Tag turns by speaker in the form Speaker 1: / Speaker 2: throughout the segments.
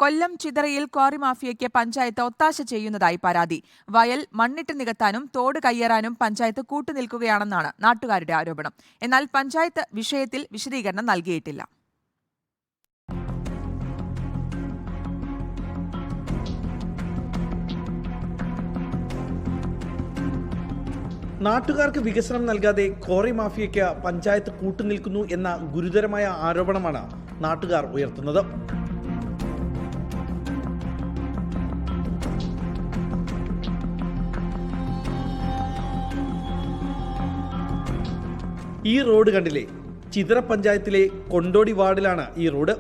Speaker 1: കൊല്ലം ചിതറയിൽ quarry മാഫിയയ്ക്ക് panchayat ഒത്താശ ചെയ്യുന്നതായി പരാതി. വയൽ മണ്ണിട്ട് നികത്താനും തോട് കയ്യേറാനും പഞ്ചായത്ത് കൂട്ടുനിൽക്കുകയാണെന്നാണ് നാട്ടുകാരുടെ ആരോപണം. എന്നാൽ പഞ്ചായത്ത് വിഷയത്തിൽ വിശദീകരണം നൽകിയിട്ടില്ല.
Speaker 2: നാട്ടുകാർക്ക് വികസനം നൽകാതെ ക്വാറി മാഫിയയ്ക്ക് പഞ്ചായത്ത് കൂട്ടുനിൽക്കുന്നു എന്ന ഗുരുതരമായ ആരോപണമാണ് നാട്ടുകാർ ഉയർത്തുന്നത്. ഈ റോഡ് കണ്ടില്ലേ? ചിതറ പഞ്ചായത്തിലെ കൊണ്ടോടി വാർഡിലാണ് ഈ റോഡ്.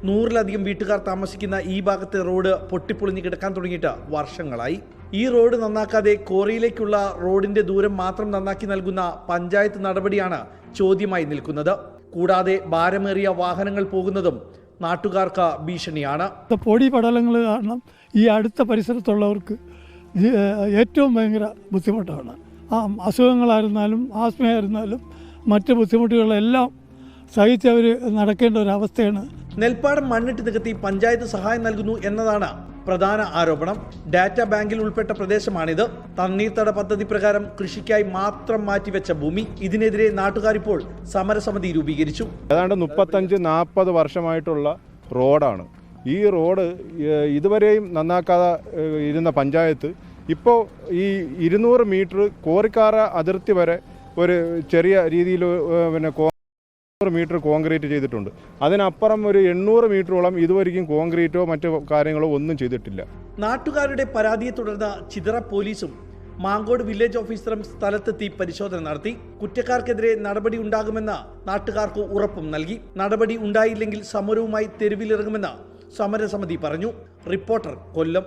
Speaker 2: 100-ലധികം വീട്ടുകാർ താമസിക്കുന്ന ഈ ഭാഗത്തെ റോഡ് പൊട്ടിപ്പൊളിഞ്ഞ് കിടക്കാൻ തുടങ്ങിയിട്ട് വർഷങ്ങളായി. ഈ റോഡ് നന്നാക്കാതെ ക്വാറിയിലേക്കുള്ള റോഡിന്റെ ദൂരം മാത്രം നന്നാക്കി നൽകുന്ന പഞ്ചായത്ത് നടപടിയാണ് ചോദ്യമായി നിൽക്കുന്നത്. കൂടാതെ ഭാരമേറിയ വാഹനങ്ങൾ പോകുന്നതും നാട്ടുകാർക്ക് ഭീഷണിയാണ്.
Speaker 3: പൊടി പടലങ്ങൾ കാരണം ഈ അടുത്ത പരിസരത്തുള്ളവർക്ക് ഏറ്റവും ഭയങ്കര ബുദ്ധിമുട്ടാണ്. അസുഖങ്ങളായിരുന്നാലും ആസ്മയായിരുന്നാലും മറ്റ് ബുദ്ധിമുട്ടുകളെല്ലാം സഹിച്ചവർ നടക്കേണ്ട ഒരവസ്ഥയാണ്.
Speaker 2: നെൽപ്പാടം മണ്ണിട്ട് നികത്തി പഞ്ചായത്ത് സഹായം നൽകുന്നു എന്നതാണ് പ്രധാന ആരോപണം. ഡാറ്റ ബാങ്കിൽ ഉൾപ്പെട്ട പ്രദേശമാണിത്. തണ്ണീർത്തട പദ്ധതി പ്രകാരം കൃഷിക്കായി മാത്രം മാറ്റിവെച്ച ഭൂമി. ഇതിനെതിരെ നാട്ടുകാരിപ്പോൾ സമരസമിതി രൂപീകരിച്ചു.
Speaker 4: ഏതാണ്ട് 35-40 വർഷമായിട്ടുള്ള റോഡാണ്. ഈ റോഡ് ഇതുവരെയും നന്നാക്കാതെ ഇരുന്ന പഞ്ചായത്ത് ഇപ്പോൾ ഈ 200 മീറ്റർ കോറിക്കാറ അതിർത്തി വരെ ഒരു ചെറിയ രീതിയിൽ 100 മീറ്റർ കോൺക്രീറ്റ് ചെയ്തിട്ടുണ്ട്. അതിനപ്പുറം ഒരു 800 മീറ്ററോളം ഇതുവരെയും കോൺക്രീറ്റോ മറ്റു കാര്യങ്ങളോ ഒന്നും ചെയ്തിട്ടില്ല.
Speaker 2: നാട്ടുകാരുടെ പരാതിയെ തുടർന്ന് ചിതറ പോലീസും മാങ്കോട് വില്ലേജ് ഓഫീസറും സ്ഥലത്തെത്തി പരിശോധന നടത്തി. കുറ്റക്കാർക്കെതിരെ നടപടി ഉണ്ടാകുമെന്ന് നാട്ടുകാർക്ക് ഉറപ്പും നൽകി. നടപടി ഉണ്ടായില്ലെങ്കിൽ സമരവുമായി തെരുവിലിറങ്ങുമെന്ന് സമരസമിതി പറഞ്ഞു. റിപ്പോർട്ടർ, കൊല്ലം.